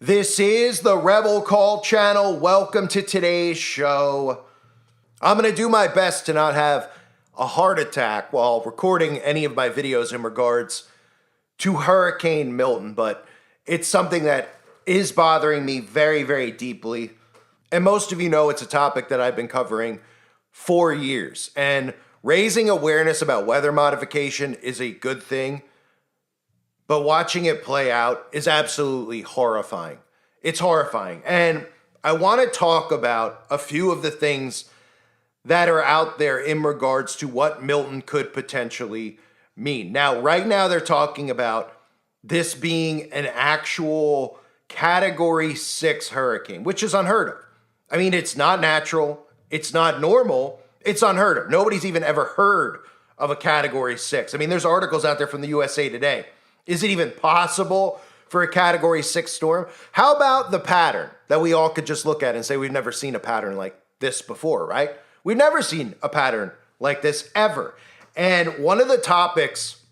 This is the Rebel Call channel. Welcome to today's show. I'm going to do my best to not have a heart attack while recording any of my videos in regards to Hurricane Milton, but it's something that is bothering me very, very deeply. And most of you know it's a topic that I've been covering for years. And raising awareness about weather modification is a good thing. But watching it play out is absolutely horrifying. It's horrifying. And I want to talk about a few of the things that are out there in regards to what Milton could potentially mean. Now, right now they're talking about this being an actual Category 6 hurricane, which is unheard of. I mean, it's not natural. It's not normal. It's unheard of. Nobody's even ever heard of a Category 6. I mean, there's articles out there from the USA Today. Is it even possible for a Category 6 storm? How about the pattern that we all could just look at and say we've never seen a pattern like this before, right? We've never seen a pattern like this ever. And one of the topics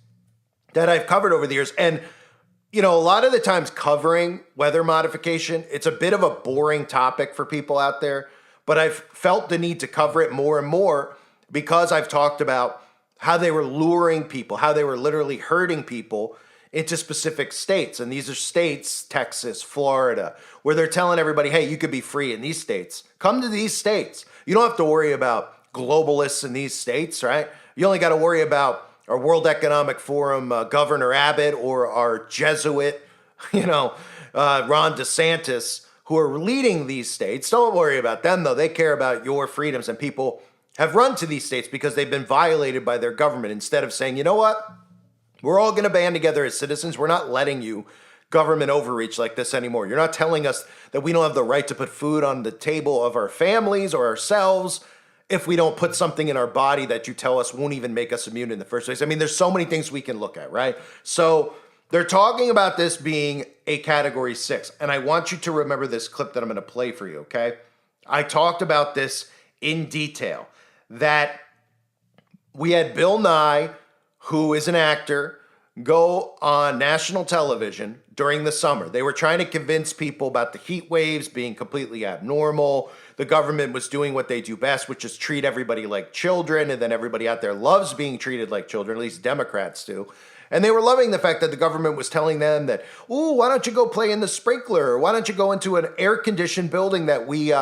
that I've covered over the years, and you know, a lot of the times covering weather modification, it's a bit of a boring topic for people out there, but I've felt the need to cover it more and more because I've talked about how they were luring people, how they were literally herding people into specific states. And these are states, Texas, Florida, where they're telling everybody, hey, you could be free in these states. Come to these states. You don't have to worry about globalists in these states, right? You only got to worry about our World Economic Forum Governor Abbott or our Jesuit, Ron DeSantis, who are leading these states. Don't worry about them, though. They care about your freedoms, and people have run to these states because they've been violated by their government instead of saying, you know what? We're all going to band together as citizens. We're not letting you government overreach like this anymore. You're not telling us that we don't have the right to put food on the table of our families or ourselves if we don't put something in our body that you tell us won't even make us immune in the first place. I mean, there's so many things we can look at, right? So they're talking about this being a Category 6. And I want you to remember this clip that I'm going to play for you, okay? I talked about this in detail, that we had Bill Nye, who is an actor, go on national television during the summer. They were trying to convince people about the heat waves being completely abnormal. The government was doing what they do best, which is treat everybody like children, and then everybody out there loves being treated like children, at least Democrats do. And they were loving the fact that the government was telling them that, ooh, why don't you go play in the sprinkler? Why don't you go into an air-conditioned building that we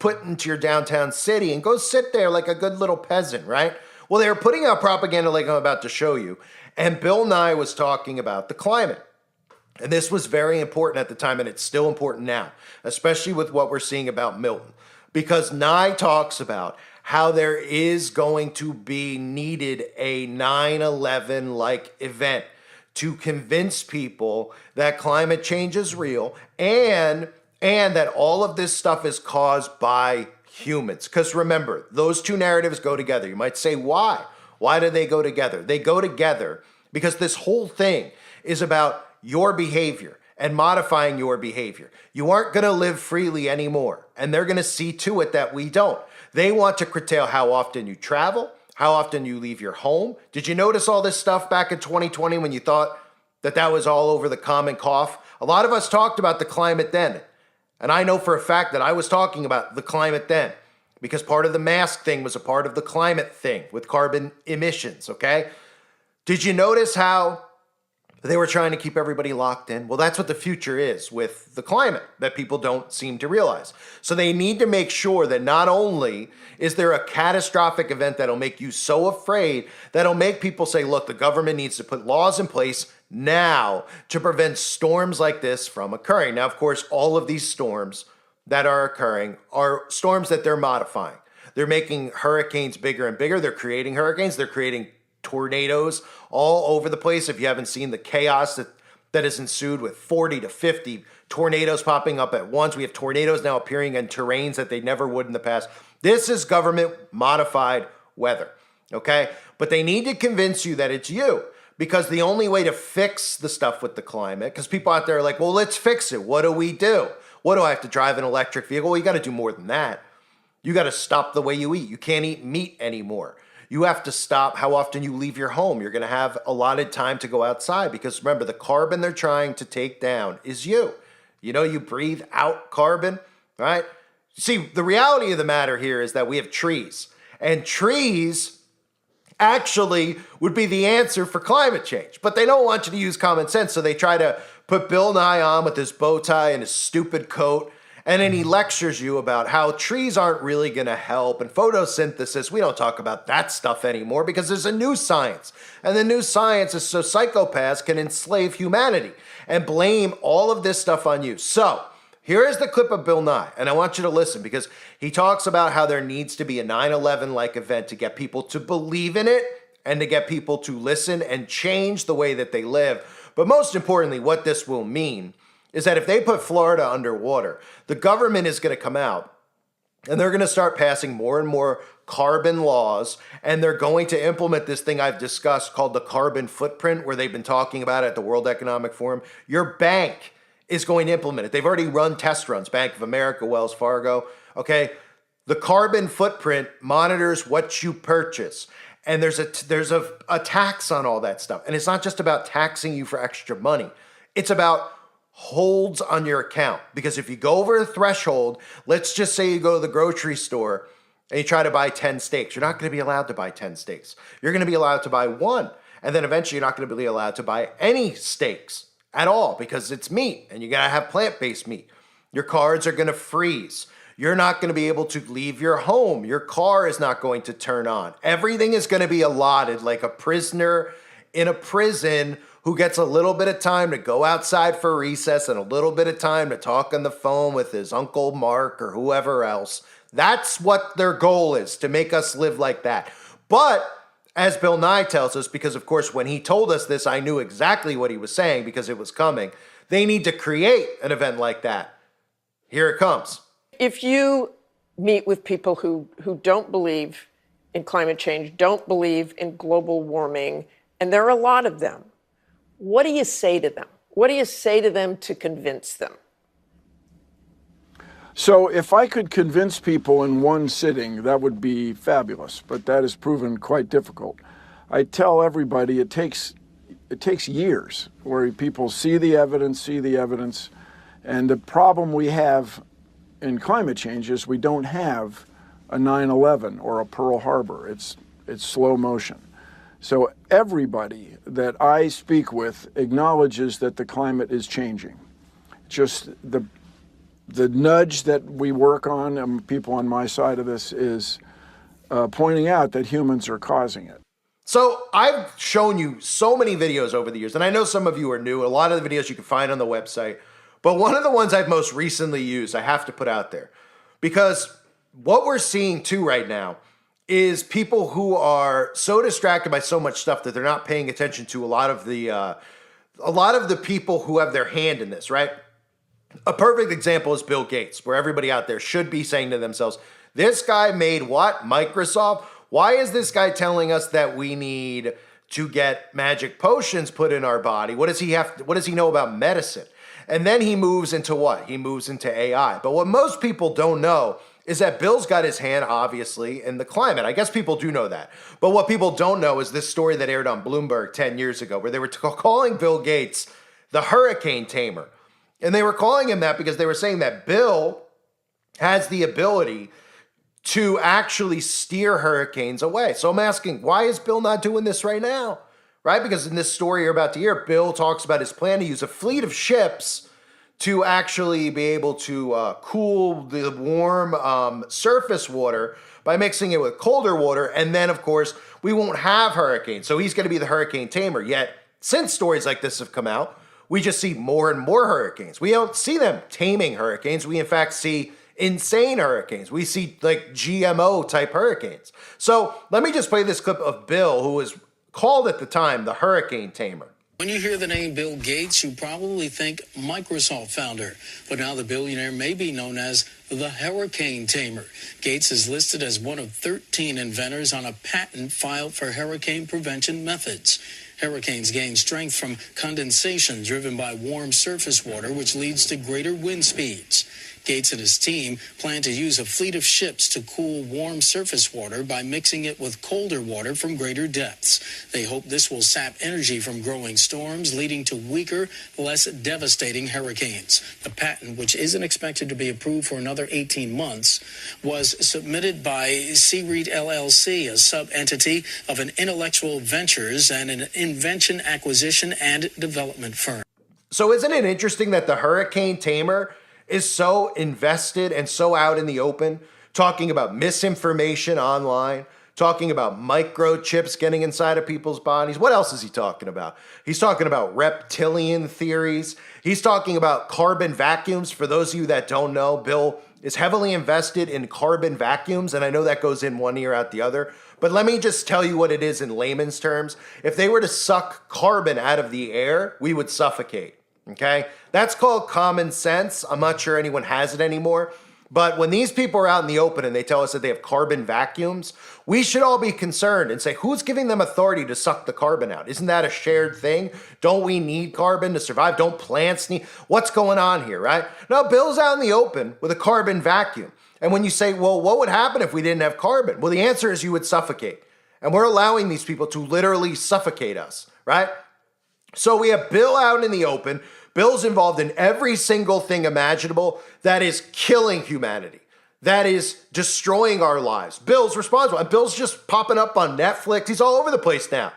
put into your downtown city and go sit there like a good little peasant, right? Well, they were putting out propaganda like I'm about to show you. And Bill Nye was talking about the climate. And this was very important at the time, and it's still important now, especially with what we're seeing about Milton. Because Nye talks about how there is going to be needed a 9/11-like event to convince people that climate change is real and that all of this stuff is caused by humans. Because remember, those two narratives go together. You might say, why? Why do they go together? They go together because this whole thing is about your behavior and modifying your behavior. You aren't going to live freely anymore, and they're going to see to it that we don't. They want to curtail how often you travel, how often you leave your home. Did you notice all this stuff back in 2020 when you thought that that was all over the common cough? A lot of us talked about the climate then. And I know for a fact that I was talking about the climate then because part of the mask thing was a part of the climate thing with carbon emissions, okay? Did you notice how they were trying to keep everybody locked in? Well, that's what the future is with the climate that people don't seem to realize. So they need to make sure that not only is there a catastrophic event that'll make you so afraid that'll make people say, look, the government needs to put laws in place now to prevent storms like this from occurring. Now, of course, all of these storms that are occurring are storms that they're modifying. They're making hurricanes bigger and bigger. They're creating hurricanes. They're creating tornadoes all over the place. If you haven't seen the chaos that has ensued with 40 to 50 tornadoes popping up at once, we have tornadoes now appearing in terrains that they never would in the past. This is government modified weather, okay? But they need to convince you that it's you. Because the only way to fix the stuff with the climate, because people out there are like, well, let's fix it. What do we do? What do I have to drive an electric vehicle? Well, you got to do more than that. You got to stop the way you eat. You can't eat meat anymore. You have to stop how often you leave your home. You're going to have allotted time to go outside because remember, the carbon they're trying to take down is you. You know, you breathe out carbon, right? See, the reality of the matter here is that we have trees, and trees actually would be the answer for climate change. But they don't want you to use common sense, so they try to put Bill Nye on with his bow tie and his stupid coat, and then he lectures you about how trees aren't really going to help, and photosynthesis, we don't talk about that stuff anymore because there's a new science. And the new science is so psychopaths can enslave humanity and blame all of this stuff on you. So, here is the clip of Bill Nye, and I want you to listen because he talks about how there needs to be a 9/11-like event to get people to believe in it and to get people to listen and change the way that they live. But most importantly, what this will mean is that if they put Florida underwater, the government is going to come out and they're going to start passing more and more carbon laws, and they're going to implement this thing I've discussed called the carbon footprint, where they've been talking about it at the World Economic Forum. Your bank is going to implement it. They've already run test runs, Bank of America, Wells Fargo, okay? The carbon footprint monitors what you purchase, and there's a tax on all that stuff. And it's not just about taxing you for extra money. It's about holds on your account. Because if you go over a threshold, let's just say you go to the grocery store and you try to buy 10 steaks, you're not going to be allowed to buy 10 steaks. You're going to be allowed to buy one. And then eventually you're not going to be allowed to buy any steaks at all because it's meat and you got to have plant-based meat. Your cards are going to freeze. You're not going to be able to leave your home. Your car is not going to turn on. Everything is going to be allotted like a prisoner in a prison who gets a little bit of time to go outside for recess and a little bit of time to talk on the phone with his Uncle Mark or whoever else. That's what their goal is, to make us live like that. But as Bill Nye tells us, because of course when he told us this, I knew exactly what he was saying because it was coming. They need to create an event like that. Here it comes. If you meet with people who don't believe in climate change, don't believe in global warming, and there are a lot of them, what do you say to them? What do you say to them to convince them? So if I could convince people in one sitting, that would be fabulous, but that has proven quite difficult. I tell everybody it takes years where people see the evidence, and the problem we have in climate change is we don't have a 9/11 or a Pearl Harbor. It's slow motion. So everybody that I speak with acknowledges that the climate is changing. Just the nudge that we work on, and people on my side of this, is pointing out that humans are causing it. So I've shown you so many videos over the years, and I know some of you are new. A lot of the videos you can find on the website. But one of the ones I've most recently used, I have to put out there. Because what we're seeing too right now is people who are so distracted by so much stuff that they're not paying attention to a lot of the people who have their hand in this, right? A perfect example is Bill Gates, where everybody out there should be saying to themselves, this guy made what? Microsoft? Why is this guy telling us that we need to get magic potions put in our body? What does he know about medicine? And then he moves into what? He moves into AI. But what most people don't know is that Bill's got his hand, obviously, in the climate. I guess people do know that. But what people don't know is this story that aired on Bloomberg 10 years ago, where they were calling Bill Gates the hurricane tamer. And they were calling him that because they were saying that Bill has the ability to actually steer hurricanes away. So I'm asking, why is Bill not doing this right now? Right? Because in this story you're about to hear, Bill talks about his plan to use a fleet of ships to actually be able to cool the warm surface water by mixing it with colder water. And then, of course, we won't have hurricanes. So he's going to be the hurricane tamer. Yet, since stories like this have come out, we just see more and more hurricanes. We don't see them taming hurricanes. We, in fact, see insane hurricanes. We see, like, GMO-type hurricanes. So let me just play this clip of Bill, who was called at the time the hurricane tamer. When you hear the name Bill Gates, you probably think Microsoft founder, but now the billionaire may be known as the hurricane tamer. Gates is listed as one of 13 inventors on a patent filed for hurricane prevention methods. Hurricanes gain strength from condensation driven by warm surface water, which leads to greater wind speeds. Gates and his team plan to use a fleet of ships to cool warm surface water by mixing it with colder water from greater depths. They hope this will sap energy from growing storms, leading to weaker, less devastating hurricanes. The patent, which isn't expected to be approved for another 18 months, was submitted by CREIT LLC, a sub-entity of an Intellectual Ventures and an invention acquisition and development firm. So isn't it interesting that the hurricane tamer is so invested and so out in the open, talking about misinformation online, talking about microchips getting inside of people's bodies? What else is he talking about? He's talking about reptilian theories. He's talking about carbon vacuums. For those of you that don't know, Bill is heavily invested in carbon vacuums, and I know that goes in one ear out the other. But let me just tell you what it is in layman's terms. If they were to suck carbon out of the air, we would suffocate. Okay? That's called common sense. I'm not sure anyone has it anymore. But when these people are out in the open and they tell us that they have carbon vacuums, we should all be concerned and say, who's giving them authority to suck the carbon out? Isn't that a shared thing? Don't we need carbon to survive? Don't plants need? What's going on here, right? No, Bill's out in the open with a carbon vacuum. And when you say, well, what would happen if we didn't have carbon? Well, the answer is you would suffocate. And we're allowing these people to literally suffocate us, right? So we have Bill out in the open. Bill's involved in every single thing imaginable that is killing humanity, that is destroying our lives. Bill's responsible. And Bill's just popping up on Netflix. He's all over the place now,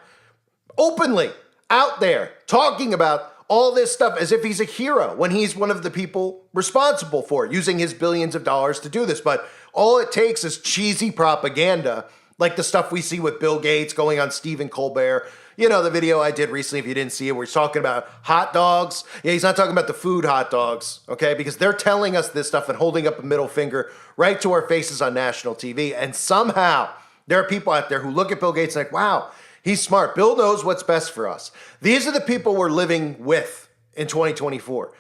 openly out there talking about all this stuff as if he's a hero when he's one of the people responsible for it, using his billions of dollars to do this. But all it takes is cheesy propaganda, like the stuff we see with Bill Gates going on Stephen Colbert. You know, the video I did recently, if you didn't see it, where he's talking about hot dogs. Yeah, he's not talking about the food hot dogs, okay? Because they're telling us this stuff and holding up a middle finger right to our faces on national TV. And somehow there are people out there who look at Bill Gates and like, wow, he's smart. Bill knows what's best for us. These are the people we're living with in 2024.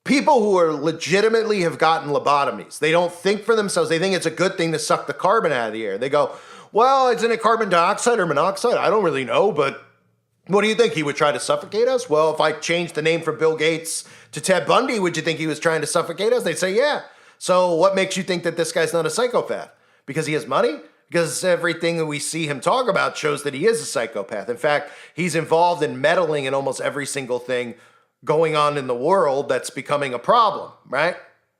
People who are legitimately have gotten lobotomies. They don't think for themselves. They think it's a good thing to suck the carbon out of the air. They go, well, isn't it carbon dioxide or monoxide? I don't really know, but what do you think? He would try to suffocate us? Well, if I changed the name from Bill Gates to Ted Bundy, would you think he was trying to suffocate us? They'd say, yeah. So what makes you think that this guy's not a psychopath? Because he has money? Because everything that we see him talk about shows that he is a psychopath. In fact, he's involved in meddling in almost every single thing going on in the world that's becoming a problem, right?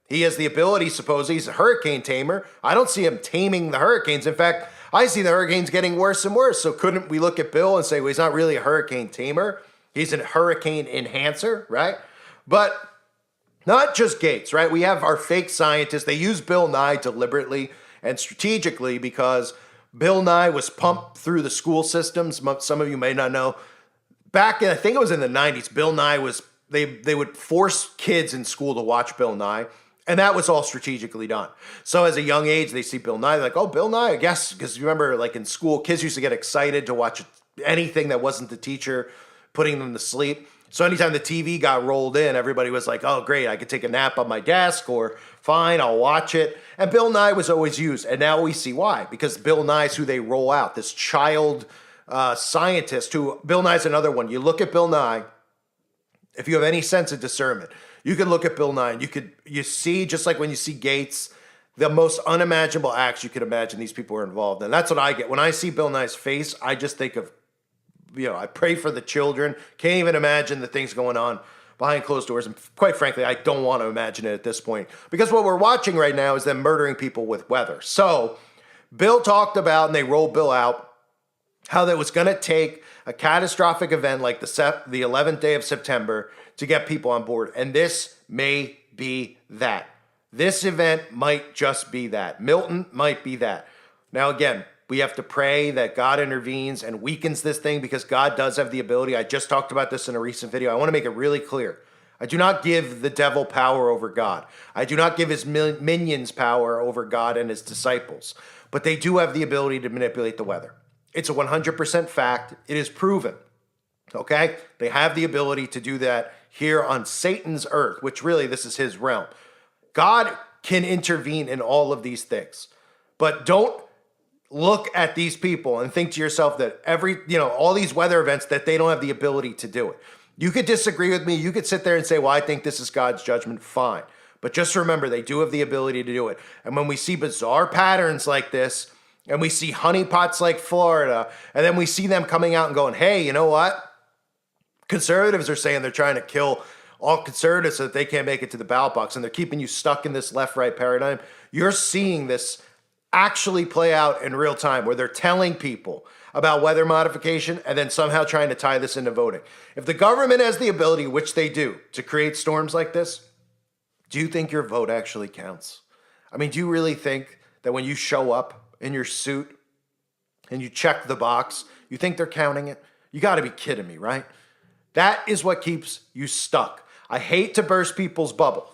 He has the ability, supposedly, he's a hurricane tamer. I don't see him taming the hurricanes. In fact, I see the hurricanes getting worse and worse. So couldn't we look at Bill and say, well, he's not really a hurricane tamer. He's a hurricane enhancer, right? But not just Gates, right? We have our fake scientists. They use Bill Nye deliberately and strategically because Bill Nye was pumped through the school systems. Some of you may not know. Back in, I think it was in the 90s, Bill Nye was, they would force kids in school to watch Bill Nye. And that was all strategically done. So as a young age, they see Bill Nye, they're like, oh, Bill Nye, I guess. Because you remember, like in school, kids used to get excited to watch anything that wasn't the teacher putting them to sleep. So anytime the TV got rolled in, everybody was like, oh, great, I could take a nap on my desk, or fine, I'll watch it. And Bill Nye was always used. And now we see why. Because Bill Nye's who they roll out, this child scientist who, Bill Nye's another one. You look at Bill Nye, if you have any sense of discernment, you can look at Bill Nye and you see, just like when you see Gates, the most unimaginable acts you could imagine these people are involved in. That's what I get. When I see Bill Nye's face, I just think of, I pray for the children. Can't even imagine the things going on behind closed doors. And quite frankly, I don't want to imagine it at this point. Because what we're watching right now is them murdering people with weather. So Bill talked about, and they rolled Bill out, how that was going to take a catastrophic event like the 11th day of September to get people on board. And this may be that. This event might just be that. Milton might be that. Now, again, we have to pray that God intervenes and weakens this thing because God does have the ability. I just talked about this in a recent video. I want to make it really clear. I do not give the devil power over God. I do not give his minions power over God and his disciples. But they do have the ability to manipulate the weather. It's a 100% fact. It is proven. Okay? They have the ability to do that here on Satan's earth, which really this is his realm. God can intervene in all of these things. But don't look at these people and think to yourself that all these weather events, that they don't have the ability to do it. You could disagree with me. You could sit there and say, well, I think this is God's judgment. Fine. But just remember, they do have the ability to do it. And when we see bizarre patterns like this, and we see honeypots like Florida, and then we see them coming out and going, hey, you know what? Conservatives are saying they're trying to kill all conservatives so that they can't make it to the ballot box, and they're keeping you stuck in this left-right paradigm. You're seeing this actually play out in real time, where they're telling people about weather modification and then somehow trying to tie this into voting. If the government has the ability, which they do, to create storms like this, do you think your vote actually counts? I mean, do you really think that when you show up in your suit and you check the box, you think they're counting it? You got to be kidding me, right? That is what keeps you stuck. I hate to burst people's bubble.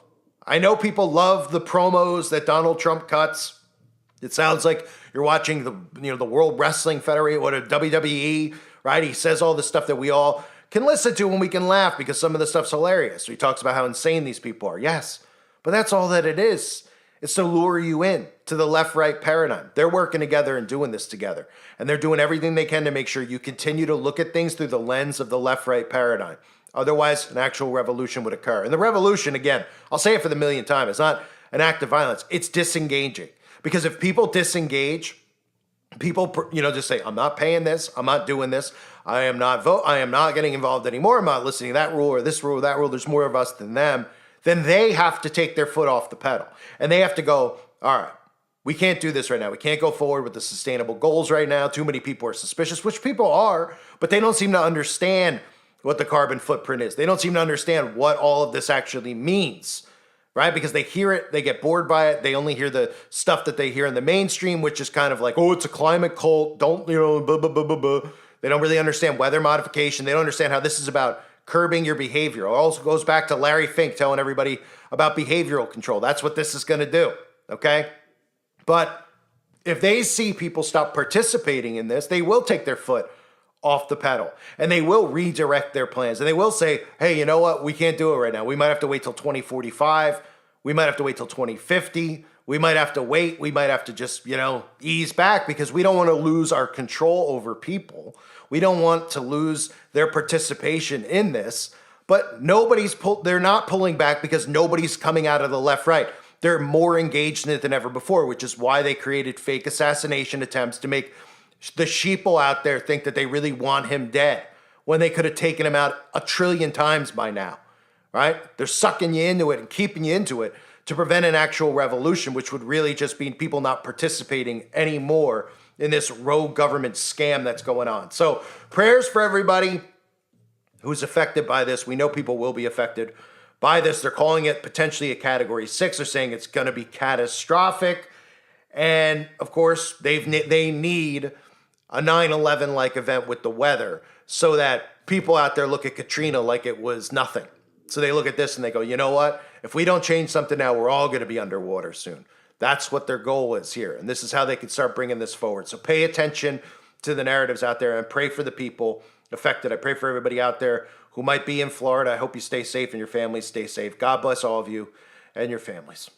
I know people love the promos that Donald Trump cuts. It sounds like you're watching the World Wrestling Federation, what a WWE, right? He says all the stuff that we all can listen to and we can laugh because some of the stuff's hilarious. So he talks about how insane these people are. Yes, but that's all that it is. It's to lure you in to the left-right paradigm. They're working together and doing this together. And they're doing everything they can to make sure you continue to look at things through the lens of the left-right paradigm. Otherwise, an actual revolution would occur. And the revolution, again, I'll say it for the millionth time, it's not an act of violence. It's disengaging. Because if people disengage, people, just say, I'm not paying this, I'm not doing this, I am not getting involved anymore, I'm not listening to that rule or this rule or that rule, there's more of us than them, then they have to take their foot off the pedal. And they have to go, all right, we can't do this right now. We can't go forward with the sustainable goals right now. Too many people are suspicious, which people are, but they don't seem to understand what the carbon footprint is. They don't seem to understand what all of this actually means. Right? Because they hear it, they get bored by it. They only hear the stuff that they hear in the mainstream, which is kind of like, oh, it's a climate cult. Don't, blah, blah, blah, blah, blah. They don't really understand weather modification. They don't understand how this is about curbing your behavior. It also goes back to Larry Fink telling everybody about behavioral control. That's what this is going to do. Okay? But if they see people stop participating in this, they will take their foot off the pedal, and they will redirect their plans, and they will say, hey, you know what? We can't do it right now. We might have to wait till 2045. We might have to wait till 2050. We might have to wait. We might have to just, ease back because we don't want to lose our control over people. We don't want to lose their participation in this, but they're not pulling back because nobody's coming out of the left, right. They're more engaged in it than ever before, which is why they created fake assassination attempts to make the sheeple out there think that they really want him dead when they could have taken him out 1 trillion times by now, right? They're sucking you into it and keeping you into it to prevent an actual revolution, which would really just be people not participating anymore in this rogue government scam that's going on. So prayers for everybody who's affected by this. We know people will be affected by this. They're calling it potentially a category 6. They're saying it's going to be catastrophic. And of course, they need a 9/11-like event with the weather so that people out there look at Katrina like it was nothing. So they look at this and they go, you know what? If we don't change something now, we're all going to be underwater soon. That's what their goal is here. And this is how they can start bringing this forward. So pay attention to the narratives out there and pray for the people affected. I pray for everybody out there who might be in Florida. I hope you stay safe and your families stay safe. God bless all of you and your families.